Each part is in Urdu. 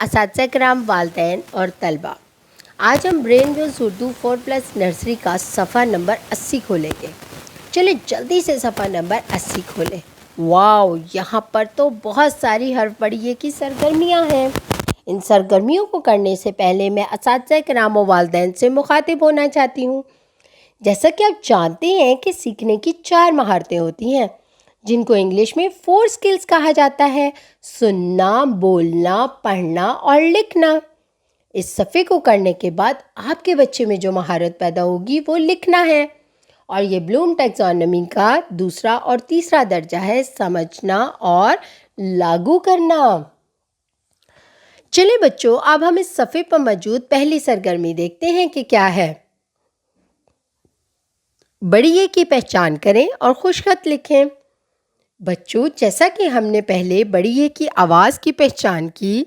اساتذہ کرام، والدین اور طلبہ۔ آج ہم برین ویوز اردو 4+ نرسری کا صفحہ نمبر 80 کھولیں گے۔ چلیں جلدی سے صفحہ نمبر 80 کھولیں۔ واو، یہاں پر تو بہت ساری حرف پڑھیے کی سرگرمیاں ہیں۔ ان سرگرمیوں کو کرنے سے پہلے میں اساتذہ کرام و والدین سے مخاطب ہونا چاہتی ہوں۔ جیسا کہ آپ جانتے ہیں کہ سیکھنے کی 4 مہارتیں ہوتی ہیں، جن کو انگلش میں 4 سکلز کہا جاتا ہے: سننا، بولنا، پڑھنا اور لکھنا۔ اس صفحے کو کرنے کے بعد آپ کے بچے میں جو مہارت پیدا ہوگی وہ لکھنا ہے، اور یہ بلوم ٹیکسانومی کا دوسرا اور تیسرا درجہ ہے: سمجھنا اور لاگو کرنا۔ چلے بچوں، اب ہم اس صفحے پر موجود پہلی سرگرمی دیکھتے ہیں کہ کیا ہے۔ بڑی اے کی پہچان کریں اور خوش خط لکھیں۔ بچوں، جیسا کہ ہم نے پہلے بڑی اے کی آواز کی پہچان کی،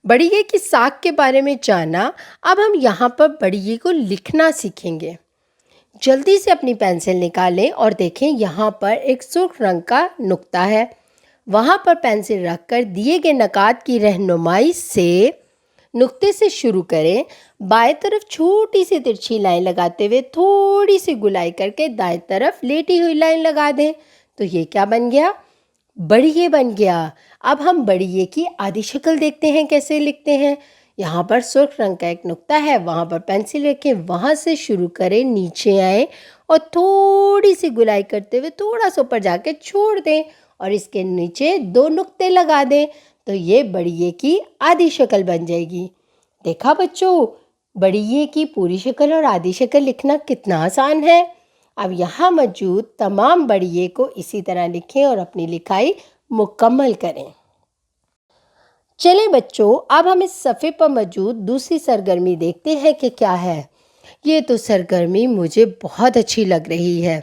بڑی اے کی ساکھ کے بارے میں جانا، اب ہم یہاں پر بڑی اے کو لکھنا سیکھیں گے۔ جلدی سے اپنی پینسل نکالیں اور دیکھیں یہاں پر ایک سرخ رنگ کا نقطہ ہے۔ وہاں پر پینسل رکھ کر دیے گئے نکات کی رہنمائی سے نقطے سے شروع کریں۔ بائیں طرف چھوٹی سی ترچھی لائن لگاتے ہوئے تھوڑی سی گلائی کر کے دائیں طرف لیٹی ہوئی لائن لگا دیں۔ تو یہ کیا بن گیا؟ بڑی اے بن گیا۔ اب ہم بڑی اے کی آدھی شکل دیکھتے ہیں کیسے لکھتے ہیں۔ یہاں پر سرخ رنگ کا ایک نقطہ ہے، وہاں پر پینسل رکھیں، وہاں سے شروع کریں، نیچے آئیں اور تھوڑی سی گلائی کرتے ہوئے تھوڑا سا اوپر جا کے چھوڑ دیں اور اس کے نیچے 2 نقطے لگا دیں۔ تو یہ بڑی اے کی آدھی شکل بن جائے گی۔ دیکھا بچوں، بڑی اے کی پوری شکل اور آدھی شکل لکھنا کتنا آسان ہے۔ اب یہاں موجود تمام بڑی اے کو اسی طرح لکھیں اور اپنی لکھائی مکمل کریں۔ چلیں بچوں، اب ہم اس صفحے پر موجود دوسری سرگرمی دیکھتے ہیں کہ کیا ہے۔ یہ تو سرگرمی مجھے بہت اچھی لگ رہی ہے۔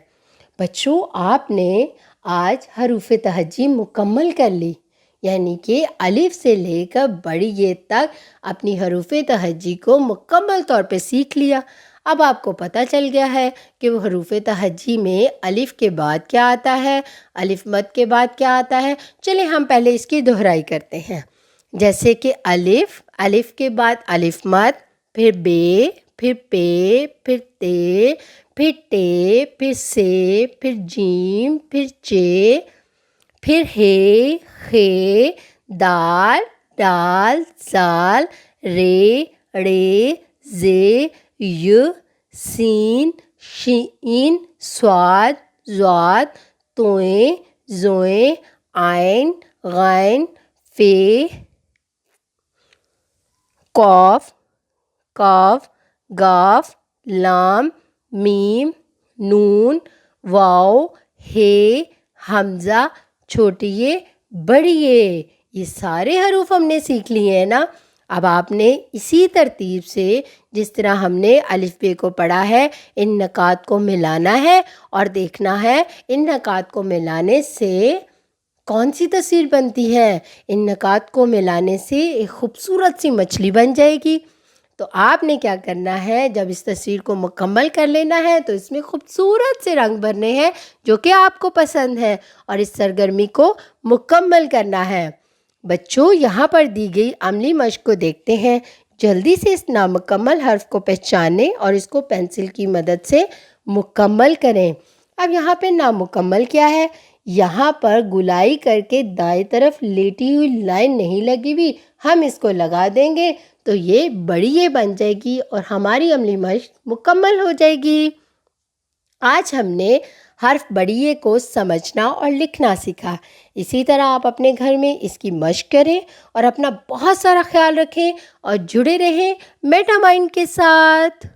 بچوں، آپ نے آج حروف تہجی مکمل کر لی، یعنی کہ الف سے لے کر بڑی اے تک اپنی حروف تہجی کو مکمل طور پہ سیکھ لیا۔ اب آپ کو پتہ چل گیا ہے کہ وہ حروف تہجی میں الف کے بعد کیا آتا ہے، الف مد کے بعد کیا آتا ہے۔ چلیں ہم پہلے اس کی دہرائی کرتے ہیں۔ جیسے کہ الف، الف کے بعد الف مد، پھر بے، پھر پے، پھر تے، پھر ٹے، پھر سے، پھر جیم، پھر چے، پھر ہے، خے، دال، ڈال، زال، رے، ڑے، زے، ی، سین، شین، صاد، ضاد، توئیں، زوئیں، عین، غین، فے، قاف، کاف، گاف، لام، میم، نون، واو، ہے، حمزہ، چھوٹی اے، بڑی اے۔ یہ سارے حروف ہم نے سیکھ لیے ہیں نا۔ اب آپ نے اسی ترتیب سے جس طرح ہم نے الف بے کو پڑھا ہے، ان نکات کو ملانا ہے اور دیکھنا ہے ان نکات کو ملانے سے کون سی تصویر بنتی ہے۔ ان نکات کو ملانے سے ایک خوبصورت سی مچھلی بن جائے گی۔ تو آپ نے کیا کرنا ہے، جب اس تصویر کو مکمل کر لینا ہے تو اس میں خوبصورت سے رنگ بھرنے ہیں جو کہ آپ کو پسند ہے، اور اس سرگرمی کو مکمل کرنا ہے۔ بچوں، یہاں پر دی گئی عملی مشق کو دیکھتے ہیں۔ جلدی سے اس نامکمل حرف کو پہچانیں اور اس کو پینسل کی مدد سے مکمل کریں۔ اب یہاں پہ نامکمل کیا ہے؟ یہاں پر گلائی کر کے دائیں طرف لیٹی ہوئی لائن نہیں لگی ہوئی، ہم اس کو لگا دیں گے تو یہ بڑی اے بن جائے گی اور ہماری عملی مشق مکمل ہو جائے گی۔ آج ہم نے حرف بڑی اے کو سمجھنا اور لکھنا سیکھا۔ اسی طرح آپ اپنے گھر میں اس کی مشق کریں اور اپنا بہت سارا خیال رکھیں اور جڑے رہیں میٹا مائنڈ کے ساتھ۔